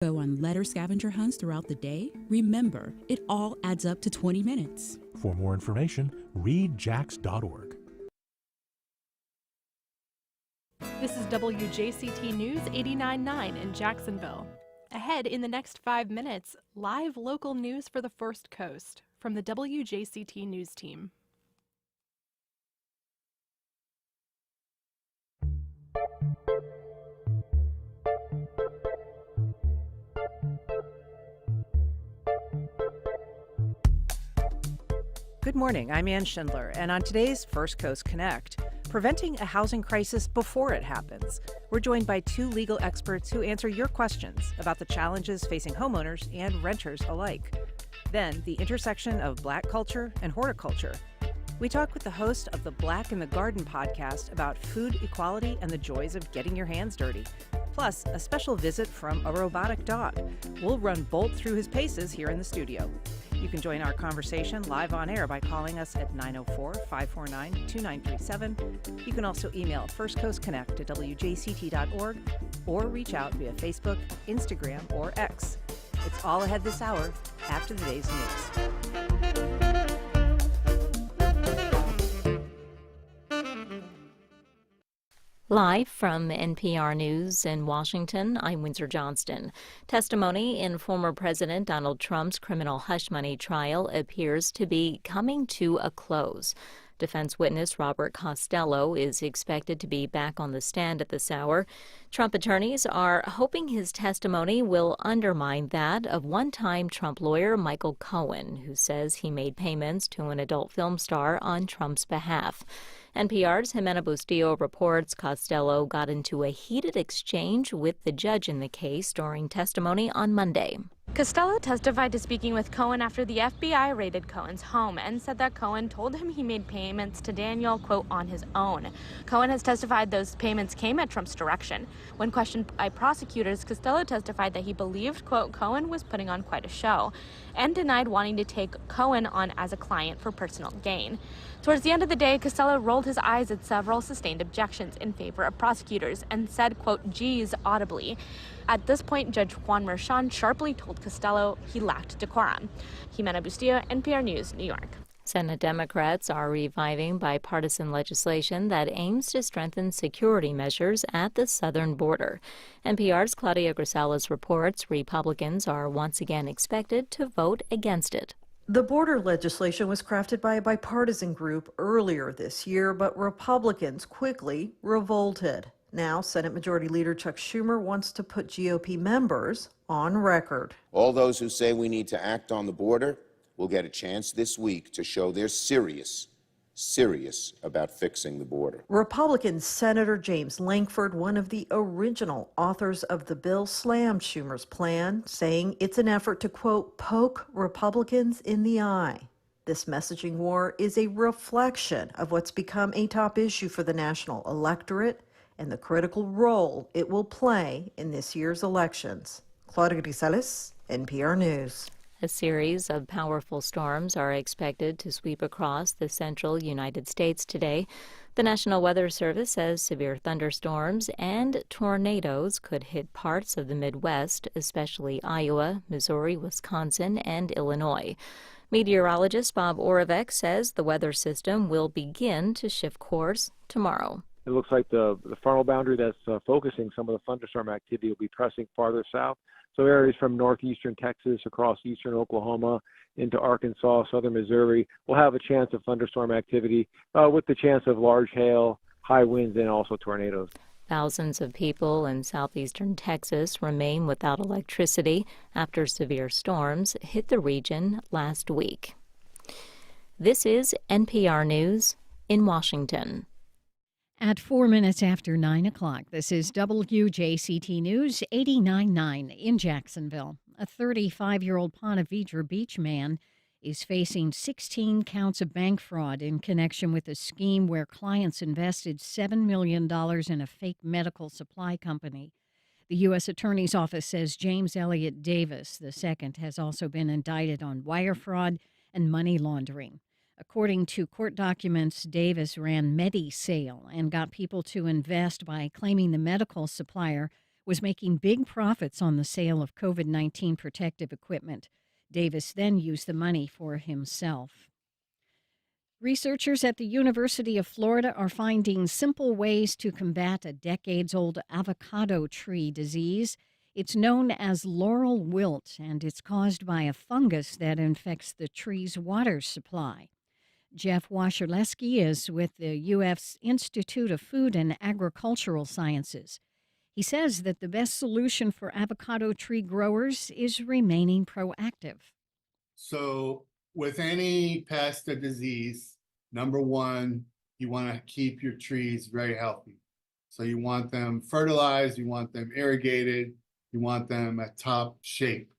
Go on letter scavenger hunts throughout the day? Remember, it all adds up to 20 minutes. For more information, read jax.org. This is WJCT News 89.9 in Jacksonville. Ahead in the next 5 minutes, live local news for the First Coast from the WJCT News team. Good morning, I'm Ann Schindler, and on today's First Coast Connect, preventing a housing crisis before it happens. We're joined by two legal experts who answer your questions about the challenges facing homeowners and renters alike. Then, the intersection of Black culture and horticulture. We talk with the host of the Black in the Garden podcast about food equality and the joys of getting your hands dirty. Plus, a special visit from a robotic dog. We'll run Bolt through his paces here in the studio. You can join our conversation live on air by calling us at 904-549-2937. You can also email firstcoastconnect at wjct.org or reach out via Facebook, Instagram, or X. It's all ahead this hour after the day's news. Live from NPR News in Washington, I'm Windsor Johnston. Testimony in former President Donald Trump's criminal hush money trial appears to be coming to a close. Defense witness Robert Costello is expected to be back on the stand at this hour. Trump attorneys are hoping his testimony will undermine that of one-time Trump lawyer Michael Cohen, who says he made payments to an adult film star on Trump's behalf. NPR's Jimena Bustillo reports Costello got into a heated exchange with the judge in the case during testimony on Monday. Costello testified to speaking with Cohen after the FBI raided Cohen's home and said that Cohen told him he made payments to Daniel, quote, on his own. Cohen has testified those payments came at Trump's direction. When questioned by prosecutors, Costello testified that he believed, quote, Cohen was putting on quite a show and denied wanting to take Cohen on as a client for personal gain. Towards the end of the day, Costello rolled his eyes at several sustained objections in favor of prosecutors and said, quote, geez, audibly. At this point, Judge Juan Merchan sharply told Costello he lacked decorum. Jimena Bustillo, NPR News, New York. Senate Democrats are reviving bipartisan legislation that aims to strengthen security measures at the southern border. NPR's Claudia Grisales reports Republicans are once again expected to vote against it. The border legislation was crafted by a bipartisan group earlier this year, but Republicans quickly revolted. Now, Senate Majority Leader Chuck Schumer wants to put GOP members on record. All those who say we need to act on the border will get a chance this week to show they're serious about fixing the border. Republican Senator James Lankford, one of the original authors of the bill, slammed Schumer's plan, saying it's an effort to, quote, poke Republicans in the eye. This messaging war is a reflection of what's become a top issue for the national electorate and the critical role it will play in this year's elections. Claudia Grisales, NPR News. A series of powerful storms are expected to sweep across the central United States today. The National Weather Service says severe thunderstorms and tornadoes could hit parts of the Midwest, especially Iowa, Missouri, Wisconsin, and Illinois. Meteorologist Bob Oravec says the weather system will begin to shift course tomorrow. It looks like the frontal boundary that's focusing some of the thunderstorm activity will be pressing farther south. So areas from northeastern Texas across eastern Oklahoma into Arkansas, southern Missouri will have a chance of thunderstorm activity with the chance of large hail, high winds, and also tornadoes. Thousands of people in southeastern Texas remain without electricity after severe storms hit the region last week. This is NPR News in Washington. At 4 minutes after 9 o'clock, this is WJCT News 89.9 in Jacksonville. A 35-year-old Ponte Vedra Beach man is facing 16 counts of bank fraud in connection with a scheme where clients invested $7 million in a fake medical supply company. The U.S. Attorney's Office says James Elliott Davis II has also been indicted on wire fraud and money laundering. According to court documents, Davis ran MediSale and got people to invest by claiming the medical supplier was making big profits on the sale of COVID-19 protective equipment. Davis then used the money for himself. Researchers at the University of Florida are finding simple ways to combat a decades-old avocado tree disease. It's known as laurel wilt, and it's caused by a fungus that infects the tree's water supply. Jeff Washerleski is with the UF's Institute of Food and Agricultural Sciences. He says that the best solution for avocado tree growers is remaining proactive. So with any pest or disease, number one, you want to keep your trees very healthy. So you want them fertilized, you want them irrigated, you want them at top shape.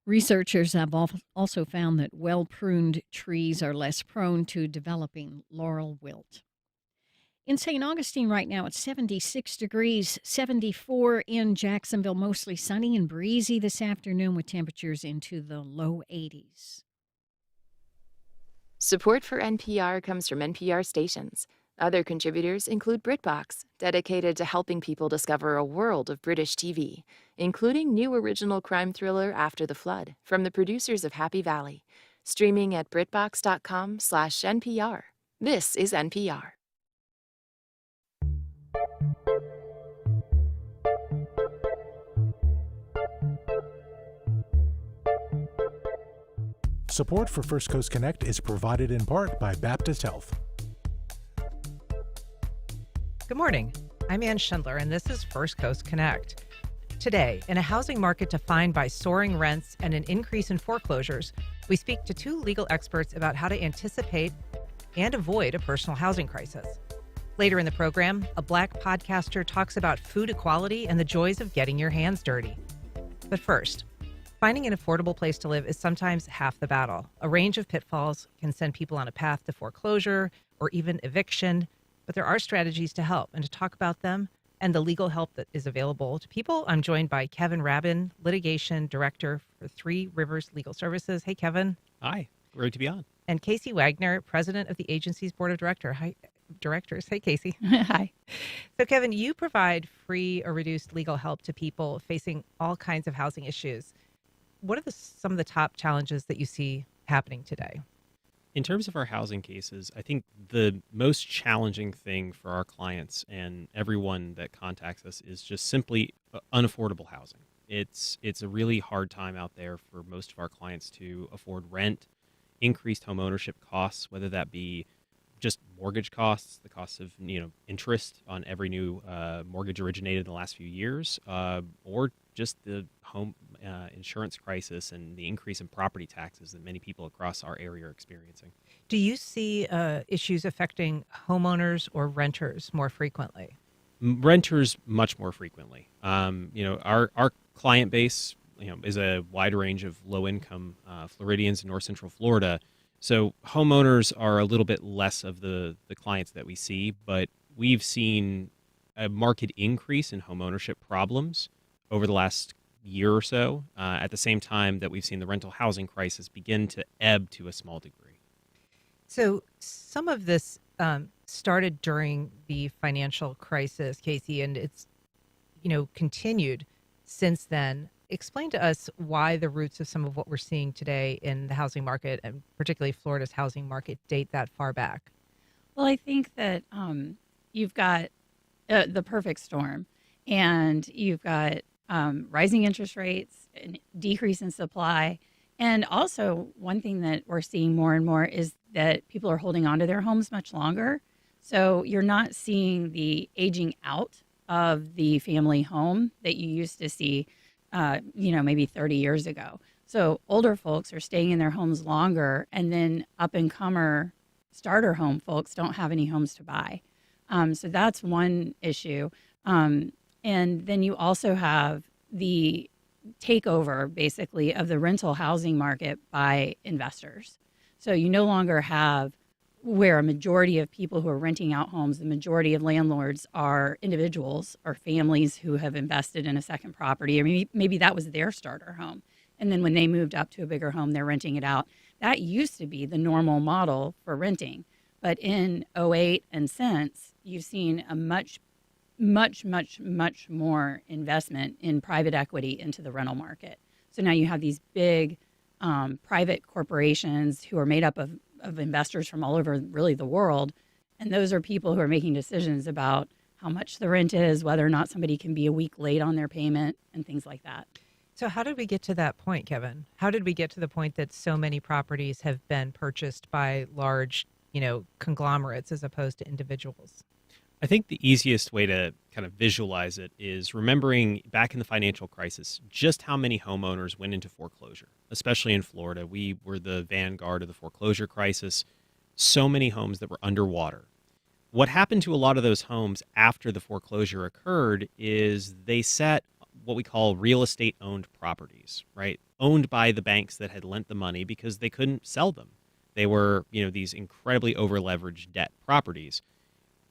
Researchers have also found that well-pruned trees are less prone to developing laurel wilt. In St. Augustine right now, it's 76 degrees, 74 in Jacksonville, mostly sunny and breezy this afternoon with temperatures into the low 80s. Support for NPR comes from NPR stations. Other contributors include BritBox, dedicated to helping people discover a world of British TV, including new original crime thriller After the Flood from the producers of Happy Valley, streaming at BritBox.com/NPR. This is NPR. Support for First Coast Connect is provided in part by Baptist Health. Good morning. I'm Ann Schindler, and this is First Coast Connect. Today, in a housing market defined by soaring rents and an increase in foreclosures, we speak to two legal experts about how to anticipate and avoid a personal housing crisis. Later in the program, a Black podcaster talks about food equality and the joys of getting your hands dirty. But first, finding an affordable place to live is sometimes half the battle. A range of pitfalls can send people on a path to foreclosure or even eviction. But there are strategies to help, and to talk about them and the legal help that is available to people, I'm joined by Kevin Rabin, Litigation Director for Three Rivers Legal Services. Hey, Kevin. Hi. Great to be on. And Casey Wagner, President of the agency's Board of Directors. Hey, Casey. Hi. So, Kevin, you provide free or reduced legal help to people facing all kinds of housing issues. What are some of the top challenges that you see happening today? In terms of our housing cases, I think the most challenging thing for our clients and everyone that contacts us is just simply unaffordable housing. It's a really hard time out there for most of our clients to afford rent, increased home ownership costs, whether that be just mortgage costs, the cost of interest on every new mortgage originated in the last few years, or just the home insurance crisis and the increase in property taxes that many people across our area are experiencing. Do you see issues affecting homeowners or renters more frequently? Renters much more frequently. Our client base is a wide range of low-income Floridians in North Central Florida. So homeowners are a little bit less of the clients that we see, but we've seen a marked increase in homeownership problems over the last year or so, at the same time that we've seen the rental housing crisis begin to ebb to a small degree. So some of this started during the financial crisis, Casey, and it's continued since then. Explain to us why the roots of some of what we're seeing today in the housing market, and particularly Florida's housing market, date that far back. Well, I think that you've got the perfect storm, and you've got rising interest rates, and decrease in supply. And also, one thing that we're seeing more and more is that people are holding on to their homes much longer. So you're not seeing the aging out of the family home that you used to see maybe 30 years ago. So older folks are staying in their homes longer, and then up-and-comer starter home folks don't have any homes to buy. So that's one issue. And then you also have the takeover, basically, of the rental housing market by investors. So you no longer have where a majority of people who are renting out homes, the majority of landlords are individuals or families who have invested in a second property, or maybe that was their starter home. And then when they moved up to a bigger home, they're renting it out. That used to be the normal model for renting. But in 2008 and since, you've seen a much much, much, much more investment in private equity into the rental market. So now you have these big private corporations who are made up of investors from all over really the world. And those are people who are making decisions about how much the rent is, whether or not somebody can be a week late on their payment, and things like that. So how did we get to that point, Kevin? How did we get to the point that so many properties have been purchased by large, conglomerates as opposed to individuals? I think the easiest way to kind of visualize it is remembering back in the financial crisis, just how many homeowners went into foreclosure, especially in Florida. We were the vanguard of the foreclosure crisis. So many homes that were underwater. What happened to a lot of those homes after the foreclosure occurred is they sat what we call real estate owned properties, right? Owned by the banks that had lent the money because they couldn't sell them. They were, these incredibly over leveraged debt properties.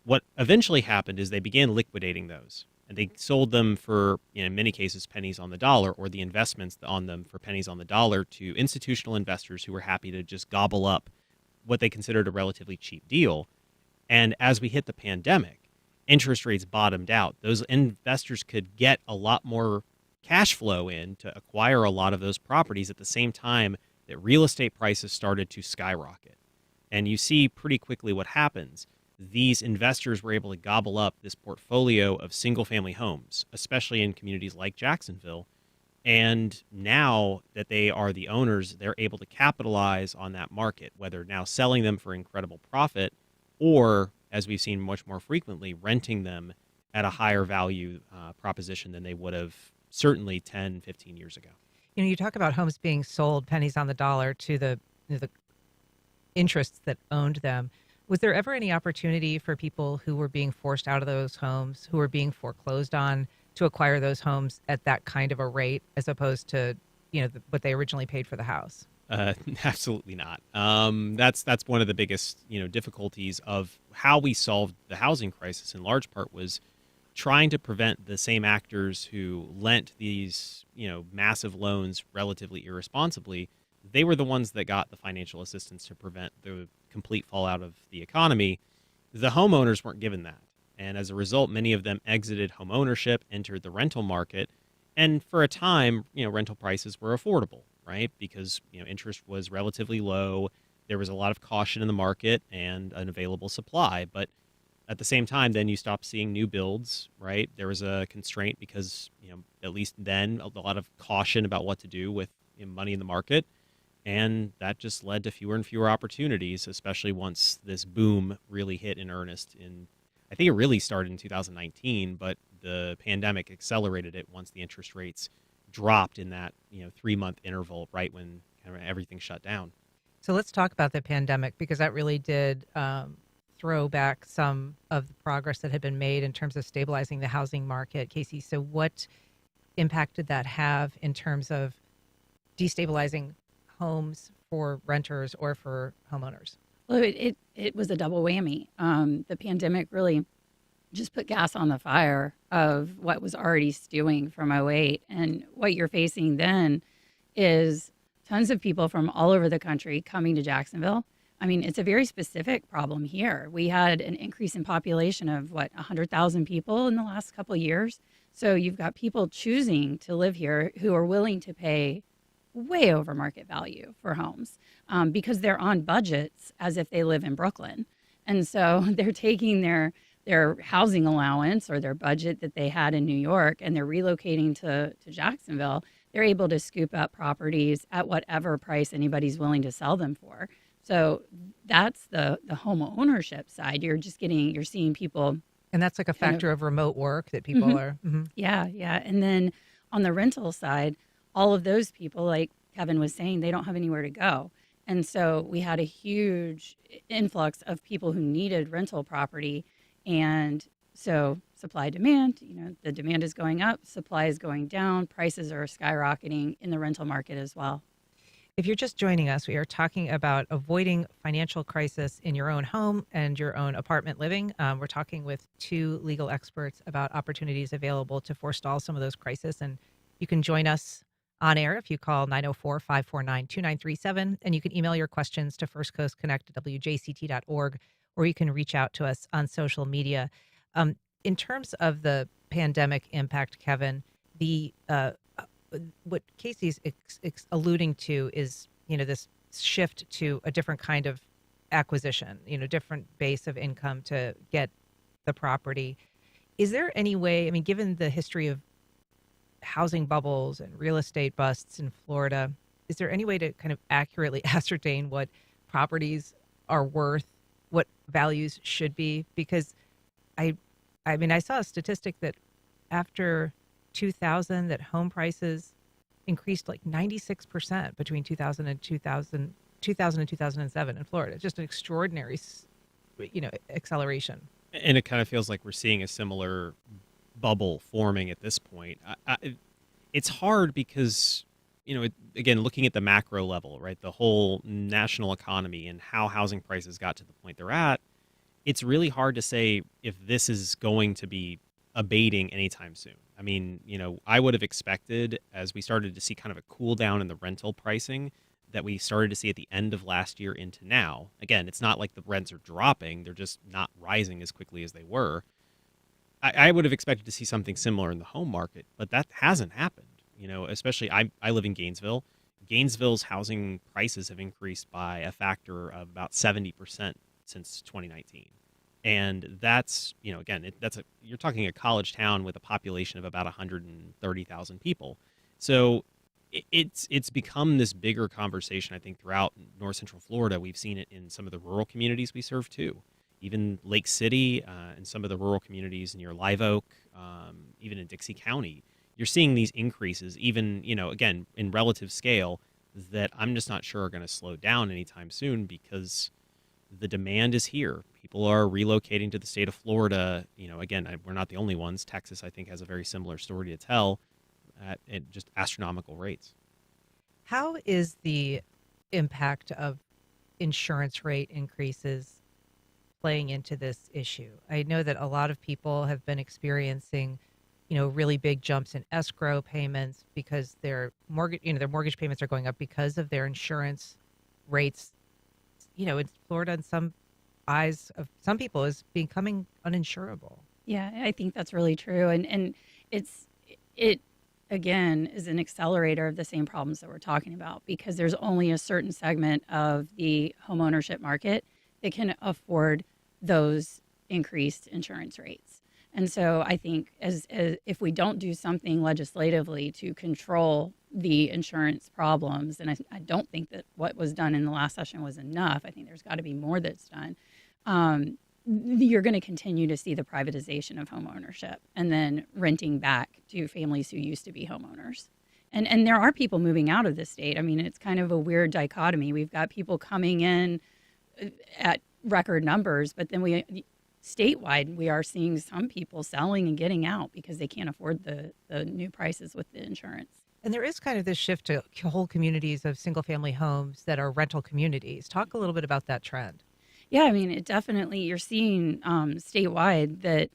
What eventually happened is they began liquidating those, and they sold them for, in many cases, pennies on the dollar, or the investments on them for pennies on the dollar to institutional investors who were happy to just gobble up what they considered a relatively cheap deal. And as we hit the pandemic, interest rates bottomed out. Those investors could get a lot more cash flow in to acquire a lot of those properties at the same time that real estate prices started to skyrocket. And you see pretty quickly what happens. These investors were able to gobble up this portfolio of single-family homes, especially in communities like Jacksonville. And now that they are the owners, they're able to capitalize on that market, whether now selling them for incredible profit or, as we've seen much more frequently, renting them at a higher value proposition than they would have certainly 10, 15 years ago. You talk about homes being sold pennies on the dollar to the interests that owned them. Was there ever any opportunity for people who were being forced out of those homes, who were being foreclosed on, to acquire those homes at that kind of a rate as opposed to, what they originally paid for the house? Absolutely not. That's one of the biggest, difficulties of how we solved the housing crisis in large part was trying to prevent the same actors who lent these, massive loans relatively irresponsibly. They were the ones that got the financial assistance to prevent the complete fallout of the economy. The homeowners weren't given that. And as a result, many of them exited home ownership, entered the rental market. And for a time, rental prices were affordable, right? Because, interest was relatively low. There was a lot of caution in the market and an available supply. But at the same time, then you stopped seeing new builds, right? There was a constraint because, at least then, a lot of caution about what to do with money in the market. And that just led to fewer and fewer opportunities, especially once this boom really hit in earnest I think it really started in 2019, but the pandemic accelerated it once the interest rates dropped in that 3-month interval, right when kind of everything shut down. So let's talk about the pandemic, because that really did throw back some of the progress that had been made in terms of stabilizing the housing market. Casey, so what impact did that have in terms of destabilizing homes for renters or for homeowners? Well, it was a double whammy. The pandemic really just put gas on the fire of what was already stewing from '08. And what you're facing then is tons of people from all over the country coming to Jacksonville. I mean, it's a very specific problem here. We had an increase in population of 100,000 people in the last couple of years. So you've got people choosing to live here who are willing to pay way over market value for homes because they're on budgets as if they live in Brooklyn. And so they're taking their housing allowance or their budget that they had in New York and they're relocating to Jacksonville. They're able to scoop up properties at whatever price anybody's willing to sell them for. So that's the home ownership side. You're seeing people. And that's like a factor of remote work that people are. Mm-hmm. Yeah. And then on the rental side, all of those people, like Kevin was saying, they don't have anywhere to go. And so we had a huge influx of people who needed rental property. And so supply demand, the demand is going up, supply is going down, prices are skyrocketing in the rental market as well. If you're just joining us, we are talking about avoiding financial crisis in your own home and your own apartment living. We're talking with two legal experts about opportunities available to forestall some of those crises. And you can join us on air if you call 904-549-2937. And you can email your questions to firstcoastconnect@wjct.org, or you can reach out to us on social media. In terms of the pandemic impact, Kevin, the what Casey's alluding to is, this shift to a different kind of acquisition, different base of income to get the property. Is there any way, I mean, given the history of housing bubbles and real estate busts in Florida, is there any way to kind of accurately ascertain what properties are worth, what values should be? Because I mean, I saw a statistic that after 2000, that home prices increased like 96% between 2000 and 2007 in Florida. Just an extraordinary, acceleration. And it kind of feels like we're seeing a similar bubble forming at this point. It's hard because, again, looking at the macro level, right, the whole national economy and how housing prices got to the point they're at, it's really hard to say if this is going to be abating anytime soon. I mean, I would have expected, as we started to see kind of a cool down in the rental pricing that we started to see at the end of last year into now. Again, it's not like the rents are dropping, they're just not rising as quickly as they were. I would have expected to see something similar in the home market, but that hasn't happened. Especially I live in Gainesville. Gainesville's housing prices have increased by a factor of about 70% since 2019. And that's, again, you're talking a college town with a population of about 130,000 people. So it's become this bigger conversation, I think, throughout North Central Florida. We've seen it in some of the rural communities we serve too. Even Lake City and some of the rural communities near Live Oak, even in Dixie County, you're seeing these increases, even, again, in relative scale, that I'm just not sure are going to slow down anytime soon because the demand is here. People are relocating to the state of Florida. Again, we're not the only ones. Texas, I think, has a very similar story to tell at just astronomical rates. How is the impact of insurance rate increases playing into this issue? I know that a lot of people have been experiencing, really big jumps in escrow payments because their mortgage payments are going up because of their insurance rates. In Florida, in some eyes of some people, is becoming uninsurable. Yeah, I think that's really true. And it again is an accelerator of the same problems that we're talking about because there's only a certain segment of the homeownership market that can afford those increased insurance rates. And so I think as if we don't do something legislatively to control the insurance problems, and I don't think that what was done in the last session was enough. I think there's got to be more that's done. You're going to continue to see the privatization of home ownership and then renting back to families who used to be homeowners. And there are people moving out of the state. I mean, it's kind of a weird dichotomy. We've got people coming in at record numbers, but then statewide, we are seeing some people selling and getting out because they can't afford the new prices with the insurance. And there is kind of this shift to whole communities of single-family homes that are rental communities. Talk a little bit about that trend. Yeah, I mean, it definitely, you're seeing statewide that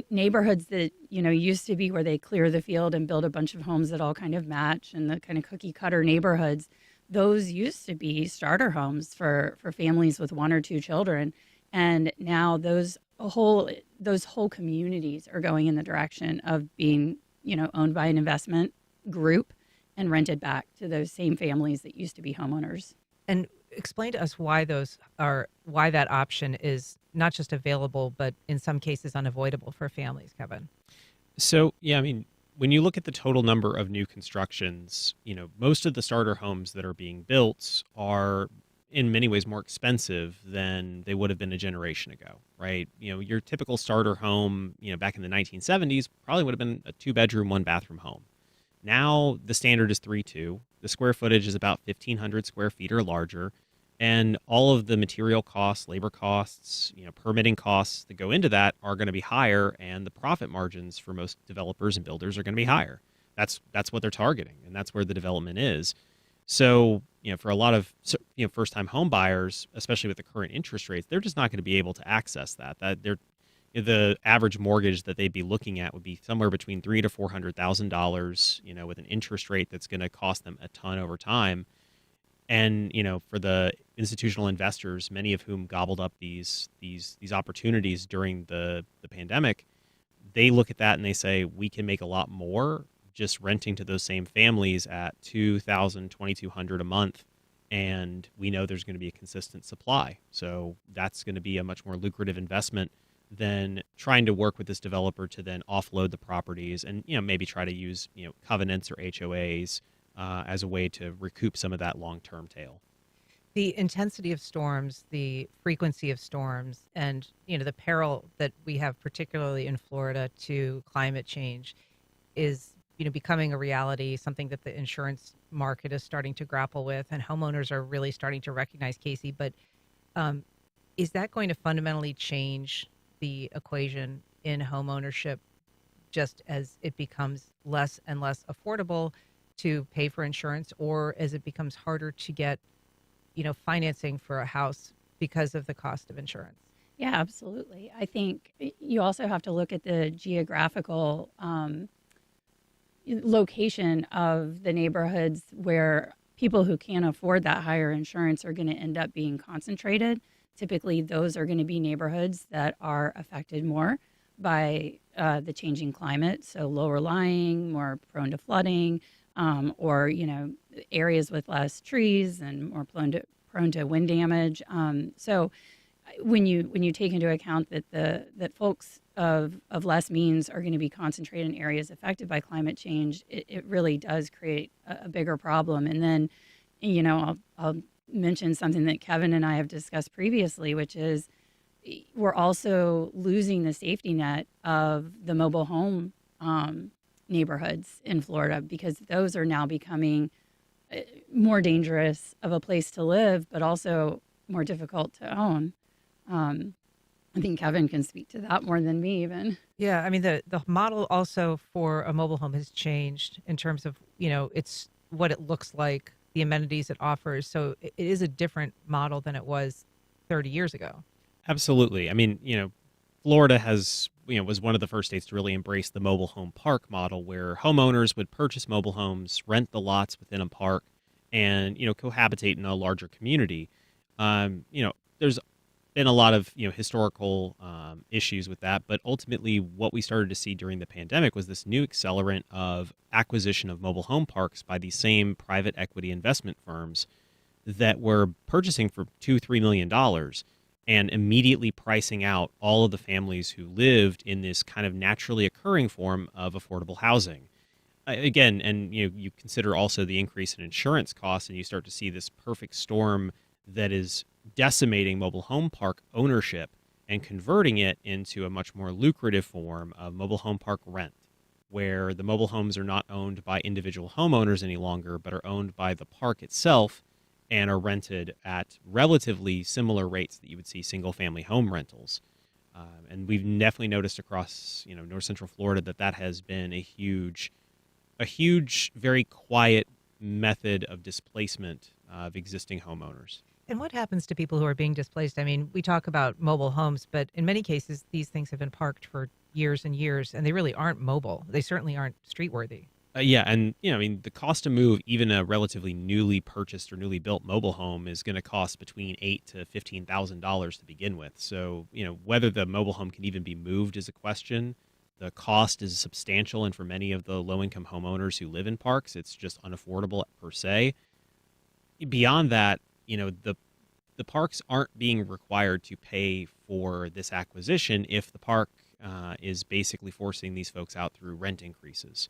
neighborhoods that, used to be where they clear the field and build a bunch of homes that all kind of match and the kind of cookie cutter neighborhoods, those used to be starter homes for families with one or two children. And now those whole communities are going in the direction of being, owned by an investment group and rented back to those same families that used to be homeowners. And explain to us why that option is not just available, but in some cases unavoidable for families, Kevin. So, yeah, I mean, when you look at the total number of new constructions, most of the starter homes that are being built are in many ways more expensive than they would have been a generation ago, right? Your typical starter home, back in the 1970s probably would have been a 2-bedroom, 1-bathroom home. Now the standard is 3.2. The square footage is about 1,500 square feet or larger. And all of the material costs, labor costs, permitting costs that go into that are going to be higher, and the profit margins for most developers and builders are going to be higher. That's what they're targeting, and that's where the development is. So, for a lot of first-time home buyers, especially with the current interest rates, they're just not going to be able to access that. The average mortgage that they'd be looking at would be somewhere between $300,000 to $400,000, with an interest rate that's going to cost them a ton over time. And for the institutional investors, many of whom gobbled up these opportunities during the pandemic, they look at that and they say, we can make a lot more just renting to those same families at $2,000, $2,200 a month. And we know there's going to be a consistent supply. So that's going to be a much more lucrative investment than trying to work with this developer to then offload the properties and, maybe try to use, covenants or HOAs as a way to recoup some of that long-term tail. The intensity of storms, the frequency of storms, and the peril that we have, particularly in Florida, to climate change, is becoming a reality. Something that the insurance market is starting to grapple with, and homeowners are really starting to recognize, Casey. But is that going to fundamentally change the equation in homeownership, just as it becomes less and less affordable to pay for insurance, or as it becomes harder to get financing for a house because of the cost of insurance? Yeah, absolutely. I think you also have to look at the geographical location of the neighborhoods where people who can't afford that higher insurance are going to end up being concentrated. Typically, those are going to be neighborhoods that are affected more by the changing climate, so lower lying, more prone to flooding, or areas with less trees and more prone to wind damage. So when you take into account that that folks of less means are going to be concentrated in areas affected by climate change, it really does create a bigger problem. And then, I'll mention something that Kevin and I have discussed previously, which is we're also losing the safety net of the mobile home neighborhoods in Florida, because those are now becoming more dangerous of a place to live, but also more difficult to own. I think Kevin can speak to that more than me even. Yeah, I mean, the model also for a mobile home has changed in terms of, it's what it looks like, the amenities it offers. So it is a different model than it was 30 years ago. Absolutely. I mean, Florida was one of the first states to really embrace the mobile home park model, where homeowners would purchase mobile homes, rent the lots within a park, and, cohabitate in a larger community. There's been a lot of, historical issues with that, but ultimately what we started to see during the pandemic was this new accelerant of acquisition of mobile home parks by these same private equity investment firms that were purchasing for $2-3 million and immediately pricing out all of the families who lived in this kind of naturally occurring form of affordable housing. Again, and you consider also the increase in insurance costs, and you start to see this perfect storm that is decimating mobile home park ownership and converting it into a much more lucrative form of mobile home park rent, where the mobile homes are not owned by individual homeowners any longer, but are owned by the park itself and are rented at relatively similar rates that you would see single-family home rentals. And we've definitely noticed across, North Central Florida that has been a huge, very quiet method of displacement of existing homeowners. And what happens to people who are being displaced? I mean, we talk about mobile homes, but in many cases, these things have been parked for years and years, and they really aren't mobile. They certainly aren't street worthy. Yeah, and the cost to move even a relatively newly purchased or newly built mobile home is going to cost between $8,000 to $15,000 to begin with. So whether the mobile home can even be moved is a question. The cost is substantial, and for many of the low-income homeowners who live in parks, it's just unaffordable per se. Beyond that, the parks aren't being required to pay for this acquisition if the park is basically forcing these folks out through rent increases.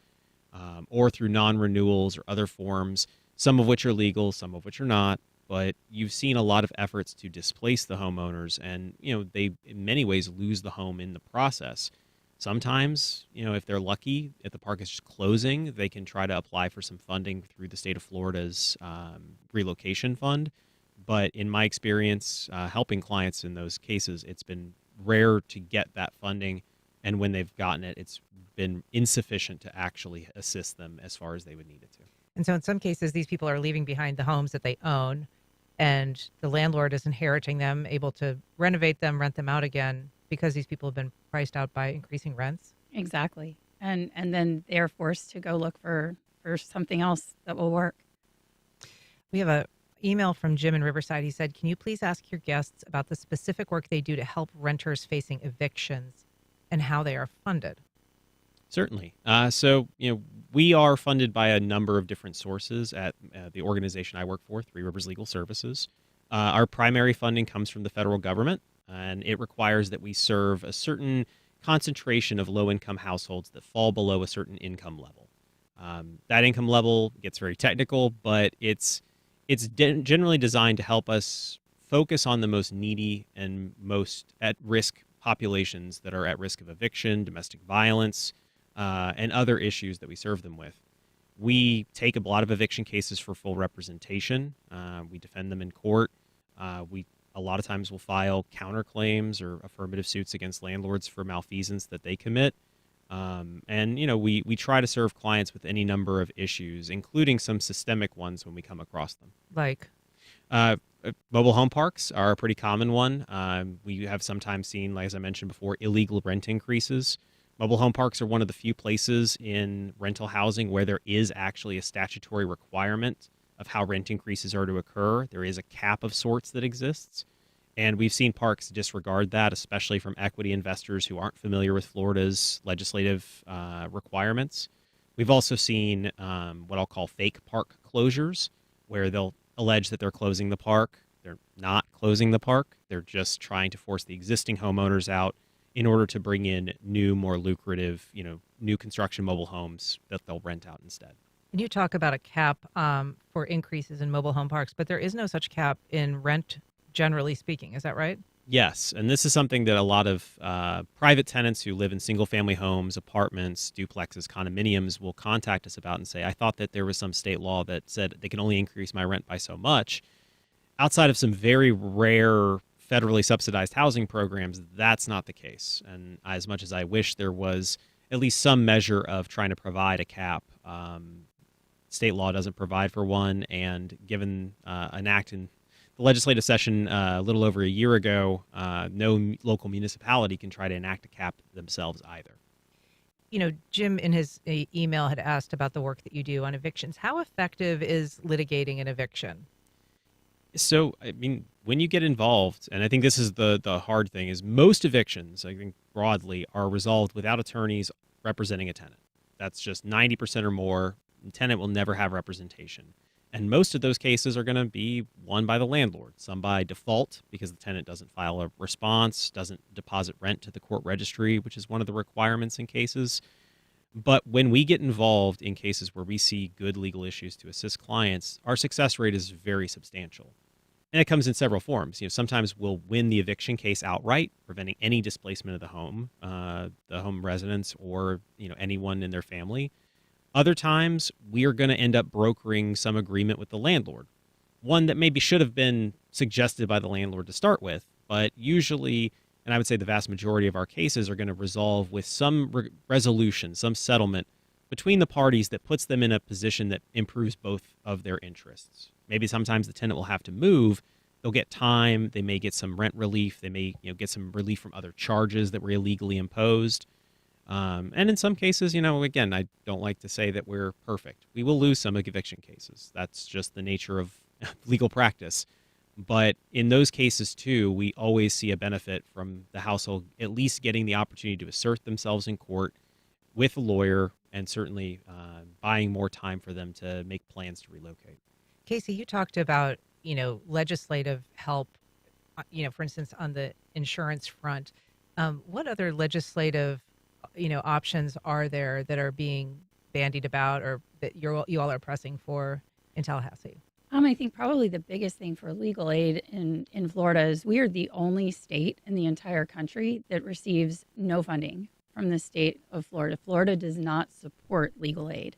Or through non-renewals or other forms, some of which are legal, some of which are not. But you've seen a lot of efforts to displace the homeowners, and they in many ways lose the home in the process. Sometimes, if they're lucky, if the park is just closing, they can try to apply for some funding through the state of Florida's relocation fund. But in my experience, helping clients in those cases, it's been rare to get that funding. And when they've gotten it, it's been insufficient to actually assist them as far as they would need it to. And so in some cases, these people are leaving behind the homes that they own, and the landlord is inheriting them, able to renovate them, rent them out again, because these people have been priced out by increasing rents. Exactly. And then they're forced to go look for something else that will work. We have an email from Jim in Riverside. He said, can you please ask your guests about the specific work they do to help renters facing evictions and how they are funded? Certainly. We are funded by a number of different sources at the organization I work for, Three Rivers Legal Services. Our primary funding comes from the federal government, and it requires that we serve a certain concentration of low-income households that fall below a certain income level. That income level gets very technical, but it's generally designed to help us focus on the most needy and most at-risk populations that are at risk of eviction, domestic violence, and other issues that we serve them with. We take a lot of eviction cases for full representation. We defend them in court. We a lot of times will file counterclaims or affirmative suits against landlords for malfeasance that they commit. We try to serve clients with any number of issues, including some systemic ones when we come across them. Like? Mobile home parks are a pretty common one. We have sometimes seen, like as I mentioned before, illegal rent increases. Mobile home parks are one of the few places in rental housing where there is actually a statutory requirement of how rent increases are to occur. There is a cap of sorts that exists. And we've seen parks disregard that, especially from equity investors who aren't familiar with Florida's legislative requirements. We've also seen what I'll call fake park closures, where they'll allege that they're closing the park. They're not closing the park. They're just trying to force the existing homeowners out in order to bring in new, more lucrative, new construction mobile homes that they'll rent out instead. And you talk about a cap for increases in mobile home parks, but there is no such cap in rent, generally speaking. Is that right? Yes, and this is something that a lot of private tenants who live in single-family homes, apartments, duplexes, condominiums will contact us about and say, I thought that there was some state law that said they can only increase my rent by so much. Outside of some very rare federally subsidized housing programs, that's not the case. And as much as I wish there was at least some measure of trying to provide a cap, state law doesn't provide for one. And given an act in the legislative session a little over a year ago, no local municipality can try to enact a cap themselves either. Jim in his email had asked about the work that you do on evictions. How effective is litigating an eviction? So, when you get involved, and I think this is the hard thing, is most evictions, I think broadly, are resolved without attorneys representing a tenant. That's just 90% or more. The tenant will never have representation. And most of those cases are going to be won by the landlord, some by default because the tenant doesn't file a response, doesn't deposit rent to the court registry, which is one of the requirements in cases. But when we get involved in cases where we see good legal issues to assist clients, our success rate is very substantial. And it comes in several forms. Sometimes we'll win the eviction case outright, preventing any displacement of the home residents or, anyone in their family. Other times, we are going to end up brokering some agreement with the landlord, one that maybe should have been suggested by the landlord to start with, but usually, and I would say the vast majority of our cases are going to resolve with some resolution, some settlement between the parties that puts them in a position that improves both of their interests. Maybe sometimes the tenant will have to move. They'll get time. They may get some rent relief. They may get some relief from other charges that were illegally imposed. And in some cases, again, I don't like to say that we're perfect. We will lose some eviction cases. That's just the nature of legal practice. But in those cases, too, we always see a benefit from the household at least getting the opportunity to assert themselves in court with a lawyer and certainly buying more time for them to make plans to relocate. Casey, you talked about, legislative help, for instance, on the insurance front. What other legislative options are there that are being bandied about or that you all are pressing for in Tallahassee? I think probably the biggest thing for legal aid in Florida is we are the only state in the entire country that receives no funding from the state of Florida. Florida does not support legal aid.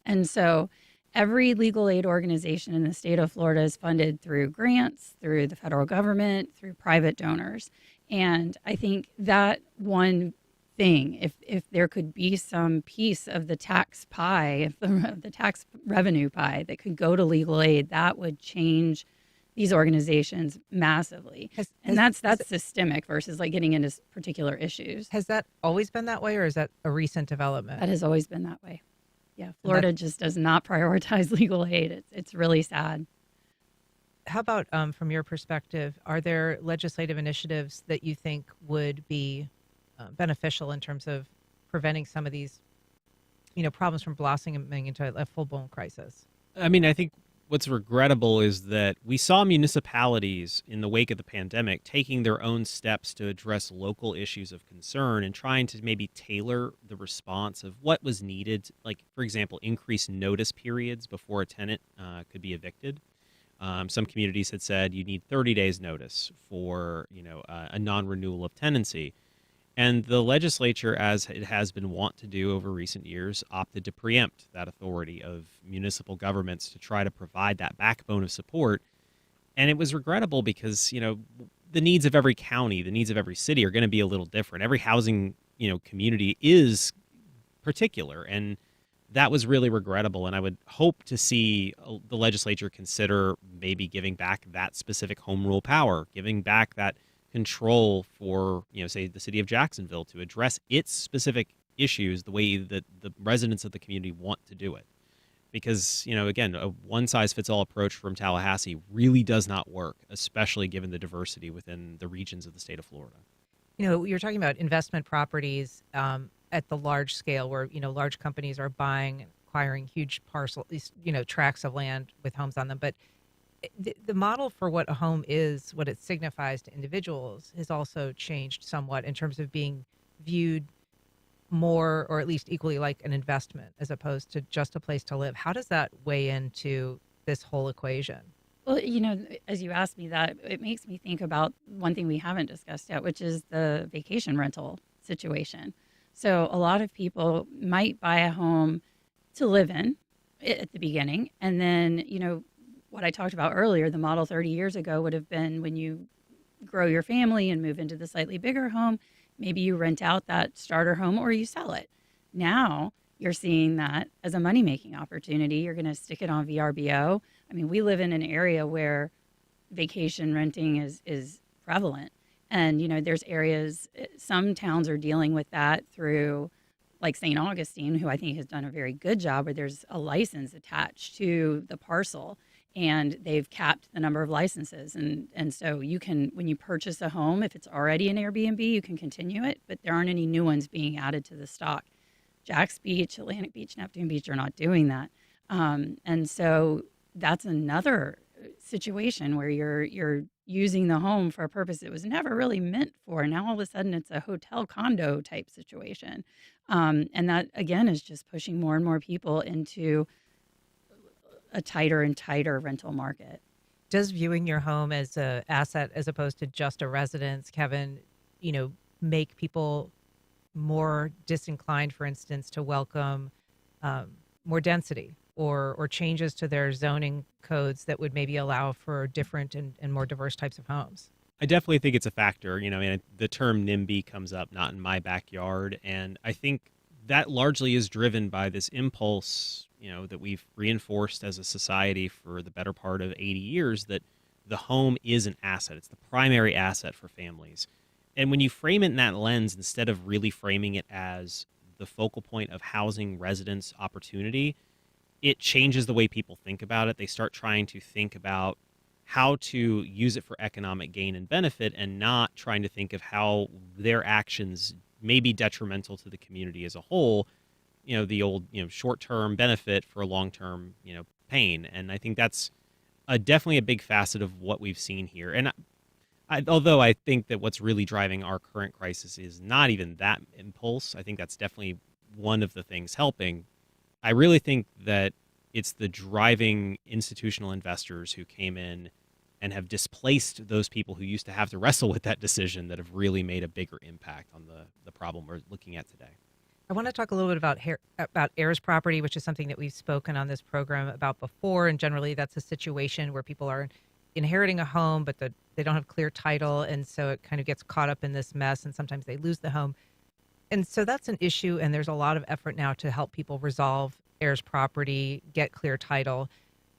And so every legal aid organization in the state of Florida is funded through grants, through the federal government, through private donors. And I think that one thing, if there could be some piece of the tax pie, the tax revenue pie that could go to legal aid, that would change these organizations massively. That's systemic versus like getting into particular issues. Has that always been that way, or is that a recent development? That has always been that way. Yeah, Florida just does not prioritize legal aid. It's really sad. How about from your perspective, are there legislative initiatives that you think would be beneficial in terms of preventing some of these problems from blossoming into a full-blown crisis? I mean, I think what's regrettable is that we saw municipalities in the wake of the pandemic taking their own steps to address local issues of concern and trying to maybe tailor the response of what was needed. Like, for example, increase notice periods before a tenant could be evicted. Some communities had said you need 30 days notice for, a non-renewal of tenancy. And the legislature, as it has been wont to do over recent years, opted to preempt that authority of municipal governments to try to provide that backbone of support. And it was regrettable because, the needs of every county, the needs of every city are going to be a little different. Every housing, community is particular. And that was really regrettable. And I would hope to see the legislature consider maybe giving back that specific home rule power, giving back that control for, say, the city of Jacksonville to address its specific issues the way that the residents of the community want to do it. Because, again, a one-size-fits-all approach from Tallahassee really does not work, especially given the diversity within the regions of the state of Florida. You're talking about investment properties at the large scale where, large companies are buying, acquiring huge parcels, tracts of land with homes on them. But the model for what a home is, what it signifies to individuals, has also changed somewhat in terms of being viewed more or at least equally like an investment as opposed to just a place to live. How does that weigh into this whole equation? Well, as you asked me that, it makes me think about one thing we haven't discussed yet, which is the vacation rental situation. So a lot of people might buy a home to live in at the beginning, and then, what I talked about earlier, the model 30 years ago would have been when you grow your family and move into the slightly bigger home, maybe you rent out that starter home or you sell it. Now you're seeing that as a money-making opportunity. You're going to stick it on VRBO. I mean, we live in an area where vacation renting is prevalent. And, there's areas, some towns are dealing with that through, like St. Augustine, who I think has done a very good job, where there's a license attached to the parcel. And they've capped the number of licenses. And so you can, when you purchase a home, if it's already an Airbnb, you can continue it, but there aren't any new ones being added to the stock. Jax Beach, Atlantic Beach, Neptune Beach are not doing that. And so that's another situation where you're using the home for a purpose it was never really meant for. Now all of a sudden it's a hotel condo type situation. And that, again, is just pushing more and more people into a tighter and tighter rental market. Does viewing your home as an asset as opposed to just a residence, Kevin, make people more disinclined, for instance, to welcome more density or changes to their zoning codes that would maybe allow for different and more diverse types of homes? I definitely think it's a factor. The term NIMBY comes up, not in my backyard. And I think that largely is driven by this impulse, that we've reinforced as a society for the better part of 80 years, that the home is an asset. It's the primary asset for families. And when you frame it in that lens, instead of really framing it as the focal point of housing, residence, opportunity, it changes the way people think about it. They start trying to think about how to use it for economic gain and benefit, and not trying to think of how their actions may be detrimental to the community as a whole. The old, short-term benefit for a long-term, pain. And I think that's definitely a big facet of what we've seen here. And although I think that what's really driving our current crisis is not even that impulse, I think that's definitely one of the things helping. I really think that it's the driving institutional investors who came in and have displaced those people who used to have to wrestle with that decision that have really made a bigger impact on the problem we're looking at today. I want to talk a little bit about heirs property, which is something that we've spoken on this program about before. And generally, that's a situation where people are inheriting a home, but they don't have clear title. And so it kind of gets caught up in this mess, and sometimes they lose the home. And so that's an issue. And there's a lot of effort now to help people resolve heirs property, get clear title.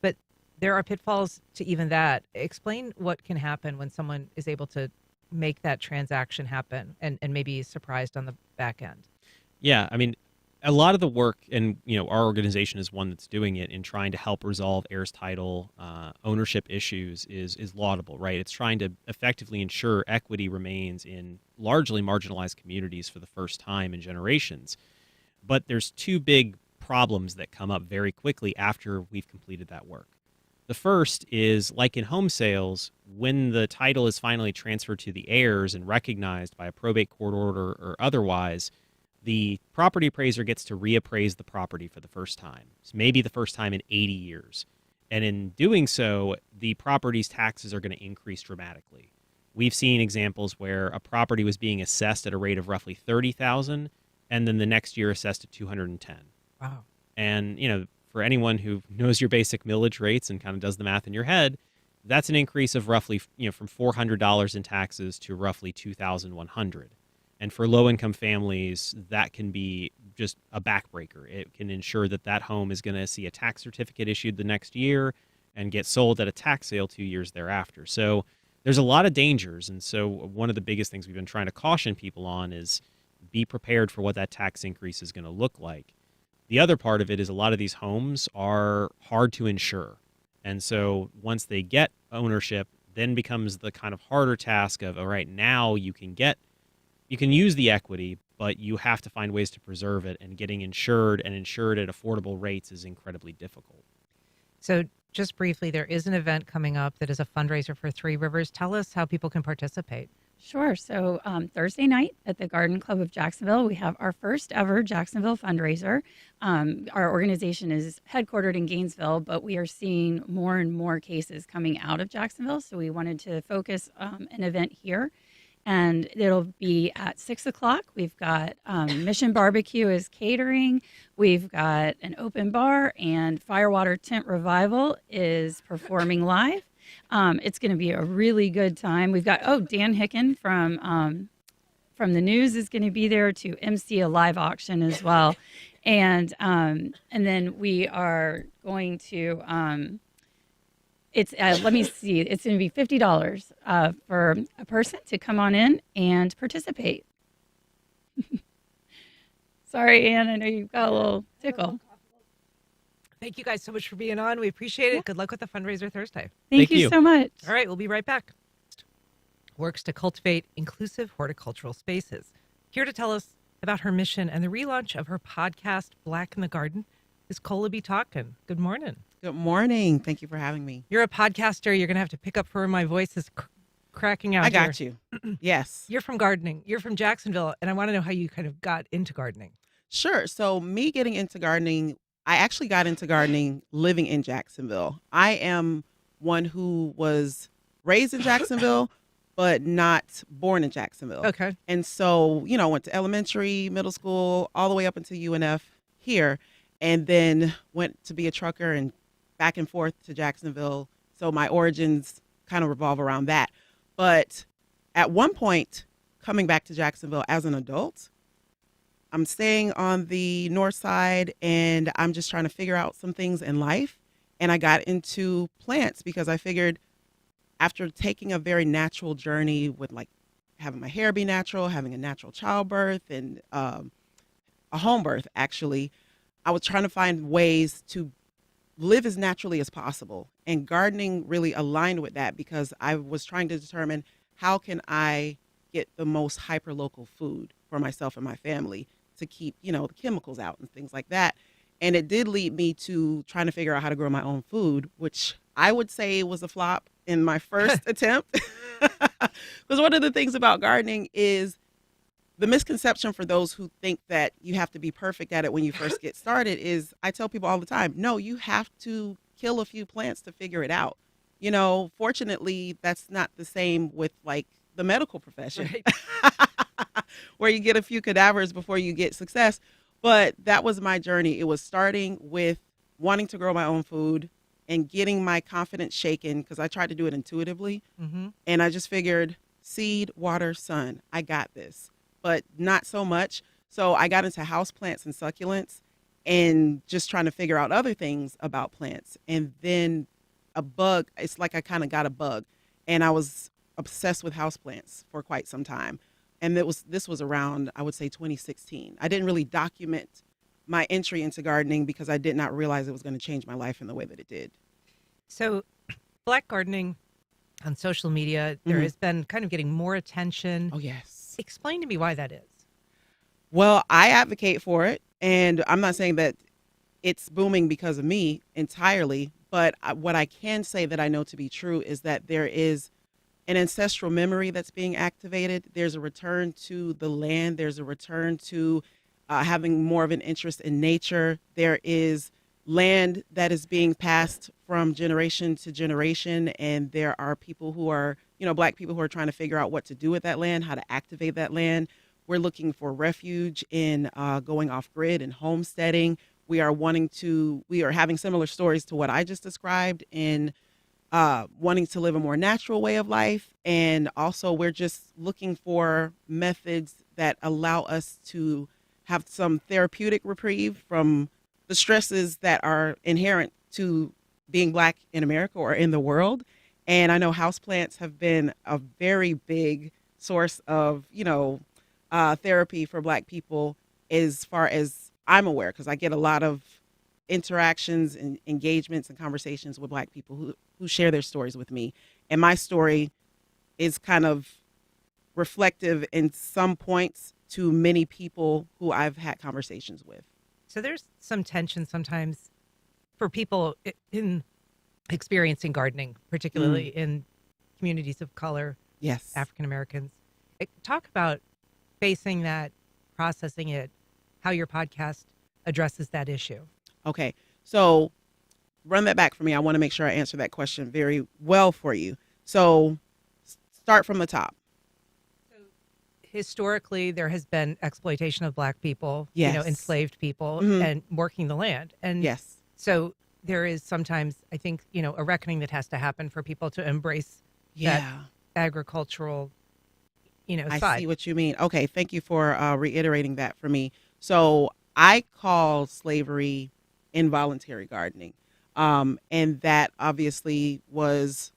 But there are pitfalls to even that. Explain what can happen when someone is able to make that transaction happen and maybe is surprised on the back end. Yeah, I mean, a lot of the work, and our organization is one that's doing it in trying to help resolve heirs title ownership issues is laudable, right? It's trying to effectively ensure equity remains in largely marginalized communities for the first time in generations. But there's two big problems that come up very quickly after we've completed that work. The first is, like in home sales, when the title is finally transferred to the heirs and recognized by a probate court order or otherwise, the property appraiser gets to reappraise the property for the first time. It's maybe the first time in 80 years. And in doing so, the property's taxes are going to increase dramatically. We've seen examples where a property was being assessed at a rate of roughly $30,000 and then the next year assessed at $210,000. Wow. And, for anyone who knows your basic millage rates and kind of does the math in your head, that's an increase of roughly, from $400 in taxes to roughly $2,100. And for low-income families, that can be just a backbreaker. It can ensure that home is going to see a tax certificate issued the next year and get sold at a tax sale 2 years thereafter. So there's a lot of dangers. And so one of the biggest things we've been trying to caution people on is be prepared for what that tax increase is going to look like. The other part of it is a lot of these homes are hard to insure. And so once they get ownership, then becomes the kind of harder task of, all right, now you can use the equity, but you have to find ways to preserve it, and getting insured and insured at affordable rates is incredibly difficult. So just briefly, there is an event coming up that is a fundraiser for Three Rivers. Tell us how people can participate. Sure. So Thursday night at the Garden Club of Jacksonville, we have our first ever Jacksonville fundraiser. Our organization is headquartered in Gainesville, but we are seeing more and more cases coming out of Jacksonville. So we wanted to focus an event here. And it'll be at 6 o'clock. We've got Mission Barbecue is catering. We've got an open bar, and Firewater Tent Revival is performing live. It's going to be a really good time. We've got, Dan Hicken from the news is going to be there to MC a live auction as well. And then we are going to... let me see. It's going to be $50 for a person to come on in and participate. Sorry, Ann. I know you've got a little tickle. Thank you guys so much for being on. We appreciate it. Good luck with the fundraiser Thursday. Thank you so much. All right, we'll be right back. Works to cultivate inclusive horticultural spaces. Here to tell us about her mission and the relaunch of her podcast, Black in the Garden, is Colaby Talkin. Good morning. Good morning. Thank you for having me. You're a podcaster. You're going to have to pick up for my voice is cracking out. I got you. Yes. You're from gardening. You're from Jacksonville. And I want to know how you kind of got into gardening. Sure. So me getting into gardening, I actually got into gardening living in Jacksonville. I am one who was raised in Jacksonville, but not born in Jacksonville. Okay. And so, went to elementary, middle school, all the way up into UNF here, and then went to be a trucker and back and forth to Jacksonville. So my origins kind of revolve around that. But at one point, coming back to Jacksonville as an adult, I'm staying on the north side and I'm just trying to figure out some things in life. And I got into plants because I figured after taking a very natural journey with like having my hair be natural, having a natural childbirth and a home birth, actually, I was trying to find ways to live as naturally as possible. And gardening really aligned with that because I was trying to determine how can I get the most hyper-local food for myself and my family to keep, the chemicals out and things like that. And it did lead me to trying to figure out how to grow my own food, which I would say was a flop in my first attempt. Because one of the things about gardening is the misconception for those who think that you have to be perfect at it when you first get started is I tell people all the time, no, you have to kill a few plants to figure it out. Fortunately, that's not the same with like the medical profession, right? Where you get a few cadavers before you get success. But that was my journey. It was starting with wanting to grow my own food and getting my confidence shaken because I tried to do it intuitively. Mm-hmm. And I just figured seed, water, sun, I got this. But not so much. So I got into houseplants and succulents and just trying to figure out other things about plants. And then it's like I kind of got a bug. And I was obsessed with houseplants for quite some time. And this was around, I would say, 2016. I didn't really document my entry into gardening because I did not realize it was going to change my life in the way that it did. So Black gardening on social media, there has been kind of getting more attention. Oh, yes. Explain to me why that is. Well, I advocate for it. And I'm not saying that it's booming because of me entirely. But what I can say that I know to be true is that there is an ancestral memory that's being activated. There's a return to the land. There's a return to having more of an interest in nature. There is land that is being passed from generation to generation, and there are people who are, Black people who are trying to figure out what to do with that land, how to activate that land. We're looking for refuge in going off grid and homesteading. We are having similar stories to what I just described in wanting to live a more natural way of life. And also we're just looking for methods that allow us to have some therapeutic reprieve from the stresses that are inherent to being Black in America or in the world. And I know houseplants have been a very big source of, therapy for Black people as far as I'm aware, because I get a lot of interactions and engagements and conversations with Black people who share their stories with me. And my story is kind of reflective in some points to many people who I've had conversations with. So there's some tension sometimes for people in experiencing gardening, particularly in communities of color, yes, African Americans. Talk about facing that, processing it, how your podcast addresses that issue. Okay, so run that back for me. I want to make sure I answer that question very well for you. So start from the top. Historically, there has been exploitation of Black people, yes, enslaved people, and working the land. And yes, so there is sometimes, I think, a reckoning that has to happen for people to embrace that agricultural, I side. see what you mean. Okay, thank you for reiterating that for me. So I call slavery involuntary gardening. And that obviously was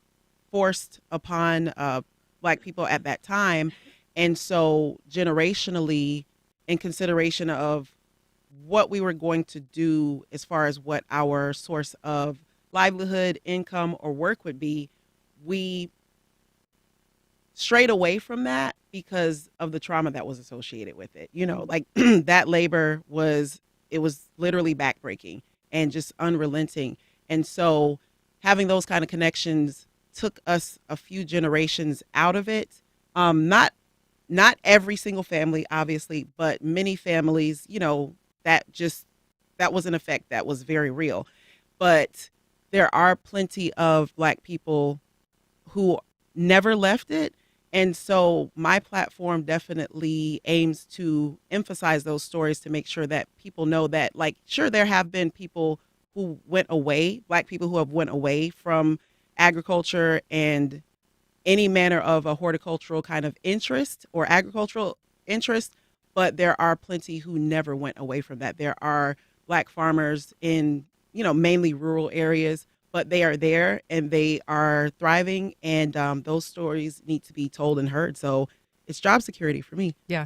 forced upon Black people at that time. And so generationally, in consideration of what we were going to do as far as what our source of livelihood, income, or work would be, we strayed away from that because of the trauma that was associated with it. Like that labor was literally backbreaking and just unrelenting. And so having those kind of connections took us a few generations out of it. Not every single family, obviously, but many families, that was an effect that was very real. But there are plenty of Black people who never left it. And so my platform definitely aims to emphasize those stories to make sure that people know that, sure, there have been people who went away, Black people who have went away from agriculture and any manner of a horticultural kind of interest or agricultural interest, but there are plenty who never went away from that. There are Black farmers in, mainly rural areas, but they are there and they are thriving, and those stories need to be told and heard. So it's job security for me. Yeah.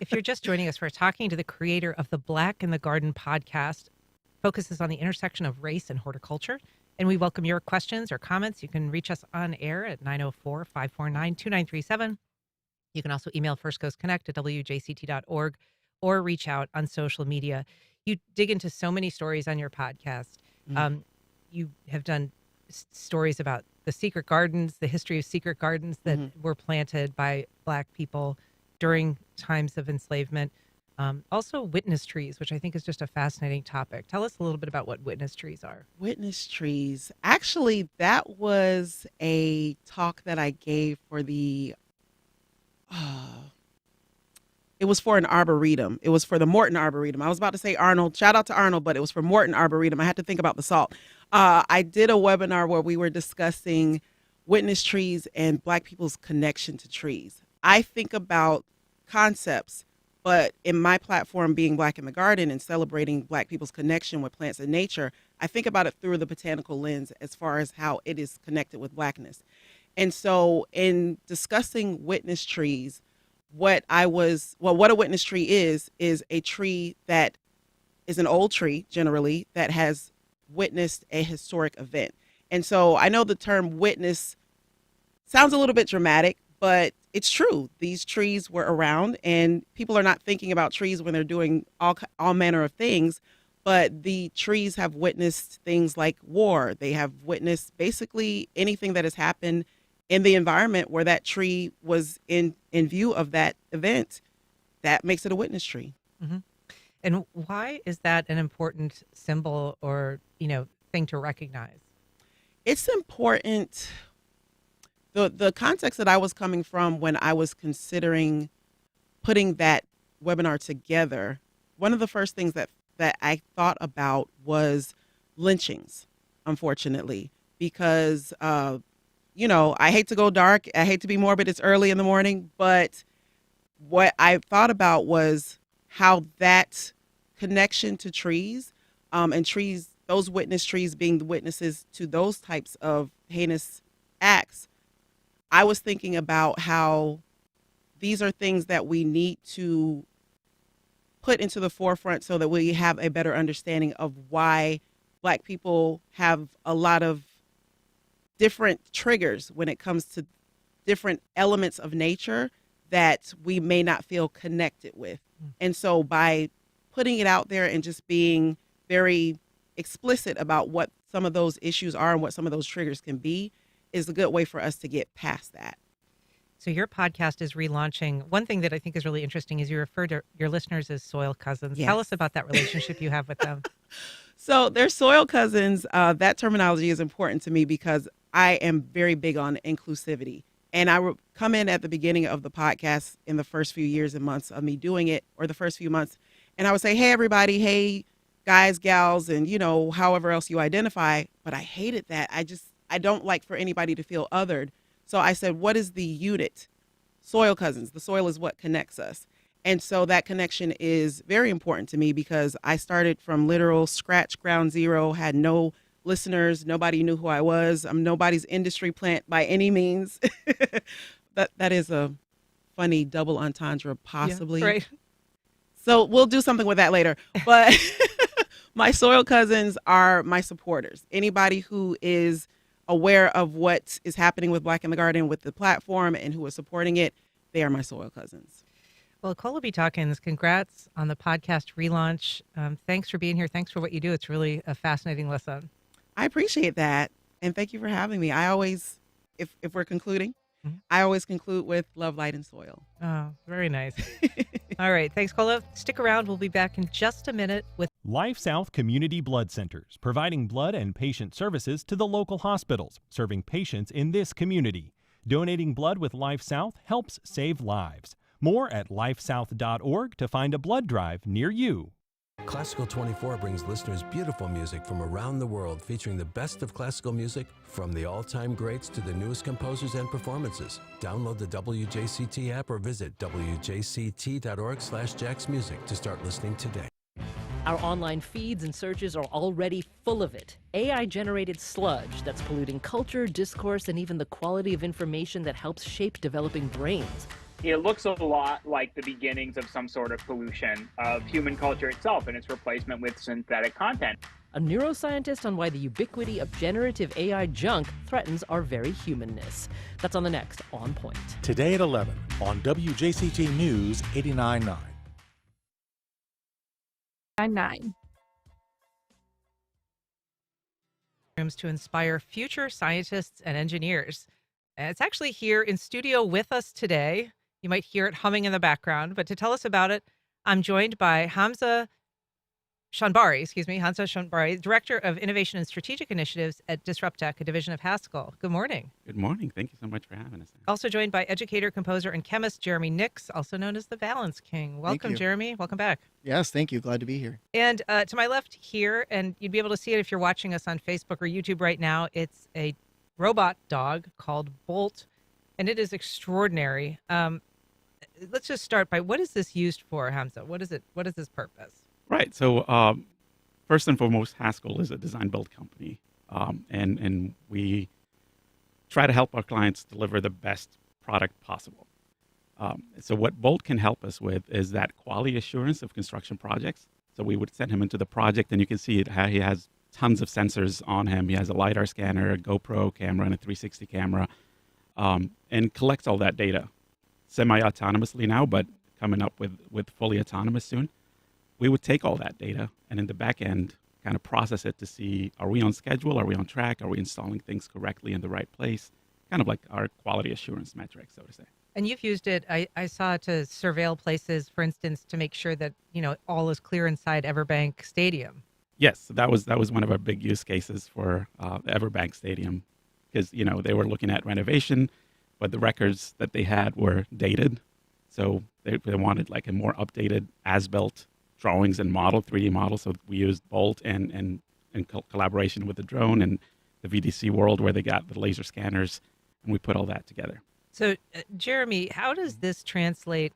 If you're just joining us, we're talking to the creator of the Black in the Garden podcast, focuses on the intersection of race and horticulture. And we welcome your questions or comments. You can reach us on air at 904-549-2937. You can also email firstcoastconnect@wjct.org or reach out on social media. You dig into so many stories on your podcast. You have done stories about the secret gardens, the history of secret gardens that were planted by Black people during times of enslavement. Also witness trees, which I think is just a fascinating topic. Tell us a little bit about what witness trees are. Witness trees. Actually, that was a talk that I gave for it was for an arboretum. It was for the Morton Arboretum. I was about to say Arnold. Shout out to Arnold, but it was for Morton Arboretum. I had to think about the salt. I did a webinar where we were discussing witness trees and Black people's connection to trees. I think about concepts, but in my platform being Black in the Garden and celebrating Black people's connection with plants and nature, I think about it through the botanical lens as far as how it is connected with Blackness. And so in discussing witness trees, what a witness tree is a tree that is an old tree generally that has witnessed a historic event. And so I know the term witness sounds a little bit dramatic, but it's true. These trees were around, and people are not thinking about trees when they're doing all manner of things. but the trees have witnessed things like war. They have witnessed basically anything that has happened in the environment where that tree was in view of that event. That makes it a witness tree. Mm-hmm. And why is that an important symbol or, thing to recognize? It's important. The context that I was coming from when I was considering putting that webinar together, one of the first things that I thought about was lynchings, unfortunately, because, I hate to go dark. I hate to be morbid. It's early in the morning. But what I thought about was how that connection to trees and trees, those witness trees being the witnesses to those types of heinous acts, I was thinking about how these are things that we need to put into the forefront so that we have a better understanding of why Black people have a lot of different triggers when it comes to different elements of nature that we may not feel connected with. And so by putting it out there and just being very explicit about what some of those issues are and what some of those triggers can be is a good way for us to get past that. So your podcast is relaunching. One thing that I think is really interesting is you refer to your listeners as soil cousins. Yes. Tell us about that relationship you have with them. So they're soil cousins. That terminology is important to me because I am very big on inclusivity. And I would come in at the beginning of the podcast in the first few years and months of me doing it, or the first few months, and I would say, hey, everybody, hey, guys, gals, and, however else you identify. But I hated that. I don't like for anybody to feel othered. So I said, what is the unit? Soil cousins. The soil is what connects us. And so that connection is very important to me because I started from literal scratch, ground zero, had no listeners. Nobody knew who I was. I'm nobody's industry plant by any means. That is a funny double entendre, possibly. Yeah, right. So we'll do something with that later. But my soil cousins are my supporters. Anybody who is aware of what is happening with Black in the Garden with the platform and who is supporting it, they are my soil cousins. Well, Colaby Dawkins, congrats on the podcast relaunch. Thanks for being here. Thanks for what you do. It's really a fascinating listen. I appreciate that. And thank you for having me. I always, if we're concluding, I always conclude with love, light, and soil. Oh, very nice. All right. Thanks, Cola. Stick around. We'll be back in just a minute with Life South Community Blood Centers, providing blood and patient services to the local hospitals, serving patients in this community. Donating blood with Life South helps save lives. More at lifesouth.org to find a blood drive near you. Classical 24 brings listeners beautiful music from around the world, featuring the best of classical music from the all-time greats to the newest composers and performances. Download the WJCT app or visit wjct.org/jacksmusic to start listening today. Our online feeds and searches are already full of it. AI-generated sludge that's polluting culture, discourse, and even the quality of information that helps shape developing brains. It looks a lot like the beginnings of some sort of pollution of human culture itself and its replacement with synthetic content. A neuroscientist on why the ubiquity of generative AI junk threatens our very humanness. That's on the next On Point. Today at 11 on WJCT News 89.9. 9. rooms to inspire future scientists and engineers. And it's actually here in studio with us today. You might hear it humming in the background, but to tell us about it, I'm joined by Hamza Shanbari, Director of Innovation and Strategic Initiatives at DisruptTech, a division of Haskell. Good morning. Good morning. Thank you so much for having us. Also joined by educator, composer, and chemist Jeremy Nix, also known as the Valence King. Welcome, Jeremy. Welcome back. Yes, thank you. Glad to be here. And to my left here, and you'd be able to see it if you're watching us on Facebook or YouTube right now, it's a robot dog called Bolt, and it is extraordinary. Let's just start by, what is this used for, Hamza? What is it? What is this purpose? Right. So first and foremost, Haskell is a design-build company, and we try to help our clients deliver the best product possible. So what Bolt can help us with is that quality assurance of construction projects. So we would send him into the project, and you can see how he has tons of sensors on him. He has a LiDAR scanner, a GoPro camera, and a 360 camera, and collects all that data semi-autonomously now, but coming up with fully autonomous soon. we would take all that data and in the back end kind of process it to see, are we on schedule? Are we on track? Are we installing things correctly in the right place? Kind of like our quality assurance metrics, so to say. And you've used it, I saw, to surveil places, for instance, to make sure that, all is clear inside Everbank Stadium. Yes, that was one of our big use cases for the Everbank Stadium, because they were looking at renovation, but the records that they had were dated, so they wanted like a more updated as-built drawings and 3D model. So we used Bolt and in collaboration with the drone and the VDC World, where they got the laser scanners, and we put all that together. So, Jeremy, how does this translate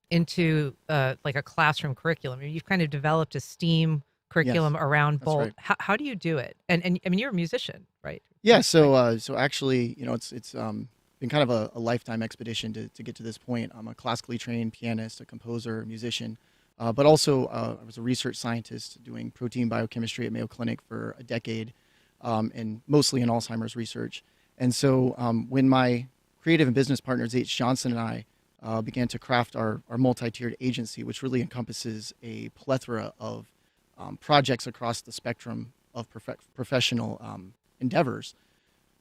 into like a classroom curriculum? I mean, you've kind of developed a STEAM curriculum around Bolt. right. How do you do it? And I mean, you're a musician, right? Yeah. So actually, it's been kind of a lifetime expedition to get to this point. I'm a classically trained pianist, a composer, musician, but also I was a research scientist doing protein biochemistry at Mayo Clinic for a decade, and mostly in Alzheimer's research. And so when my creative and business partners, H. Johnson and I, began to craft our multi-tiered agency, which really encompasses a plethora of projects across the spectrum of professional endeavors,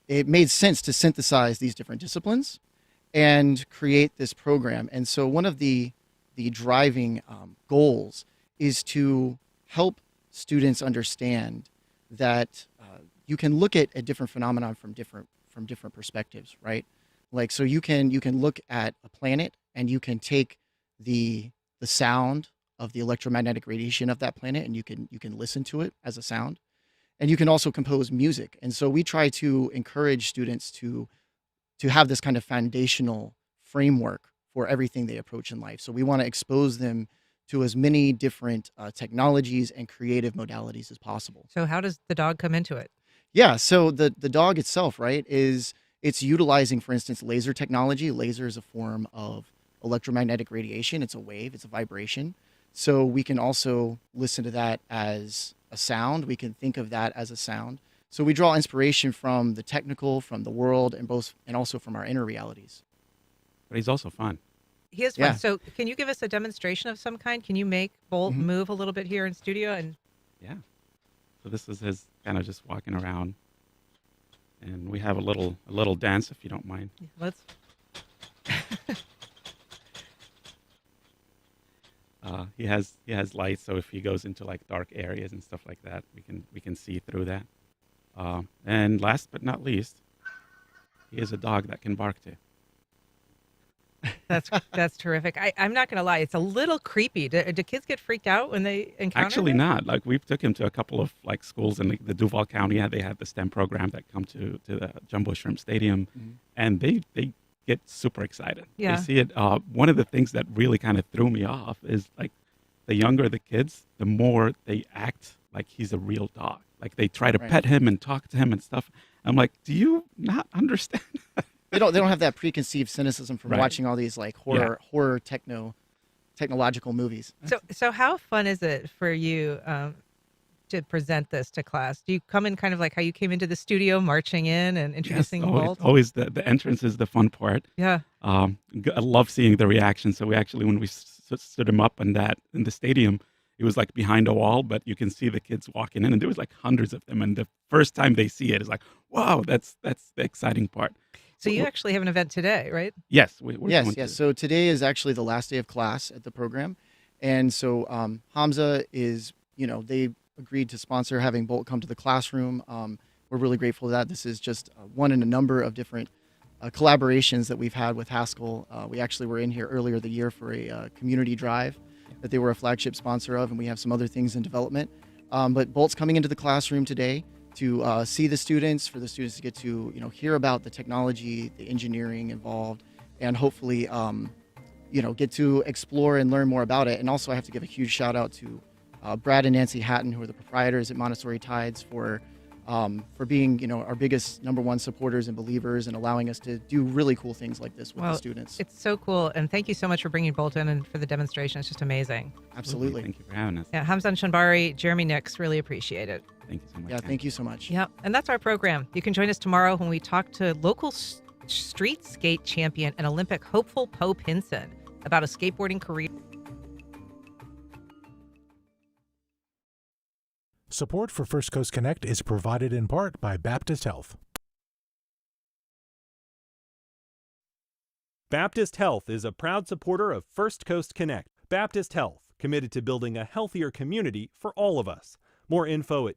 it made sense to synthesize these different disciplines and create this program. And so one of the driving goals is to help students understand that you can look at a different phenomenon from different perspectives, right? Like, so you can look at a planet and you can take the sound of the electromagnetic radiation of that planet and you can listen to it as a sound, and you can also compose music. And so we try to encourage students to have this kind of foundational framework for everything they approach in life. So we want to expose them to as many different technologies and creative modalities as possible. So how does the dog come into it? Yeah, so the dog itself, right, it's utilizing, for instance, laser technology. Laser is a form of electromagnetic radiation. It's a wave, it's a vibration. So we can also listen to that as a sound. We can think of that as a sound. So we draw inspiration from the technical, from the world, and also from our inner realities. But he's also fun. He is fun. Yeah. So can you give us a demonstration of some kind? Can you make Bolt move a little bit here in studio? And Yeah. So this is his kind of just walking around, and we have a little dance, if you don't mind. let's. He has lights, so if he goes into like dark areas and stuff like that, we can see through that. And last but not least, he is a dog that can bark too. That's terrific. I'm not going to lie; it's a little creepy. Do kids get freaked out when they encounter? Actually, this? not. Like we took him to a couple of like schools in the Duval County. They had the STEM program that come to the Jumbo Shrimp Stadium, and they get super excited. Yeah. They see it. One of the things that really kind of threw me off is like the younger the kids, the more they act like he's a real dog. Like they try to pet him and talk to him and stuff. I'm like, do you not understand? They don't have that preconceived cynicism from watching all these like horror technological movies. So how fun is it for you to present this to class? Do you come in kind of like how you came into the studio, marching in and introducing Bolt? Always the entrance is the fun part. Yeah. I love seeing the reaction. So we actually, when we stood him up in the stadium, it was like behind a wall, but you can see the kids walking in, and there was like hundreds of them. And the first time they see it, it's like, wow, that's the exciting part. So you actually have an event today, right? Yes, we're going to. So today is actually the last day of class at the program, and so Hamza is, they agreed to sponsor having Bolt come to the classroom. We're really grateful for that. This is just one in a number of different collaborations that we've had with Haskell. We actually were in here earlier the year for a community drive that they were a flagship sponsor of, and we have some other things in development. But Bolt's coming into the classroom today to see the students, for the students to get to hear about the technology, the engineering involved, and hopefully get to explore and learn more about it. And also I have to give a huge shout out to Brad and Nancy Hatton, who are the proprietors at Montessori Tides, for being our biggest number one supporters and believers, and allowing us to do really cool things like this with the students. It's so cool, and thank you so much for bringing Bolt in and for the demonstration. It's just amazing. Absolutely. Thank you for having us. Yeah, Hamzan Shanbari, Jeremy Nix, really appreciate it. Thank you so much. Yeah, thank you so much. Yeah, and that's our program. You can join us tomorrow when we talk to local street skate champion and Olympic hopeful Poe Pinson about a skateboarding career. Support for First Coast Connect is provided in part by Baptist Health. Baptist Health is a proud supporter of First Coast Connect. Baptist Health, committed to building a healthier community for all of us. More info at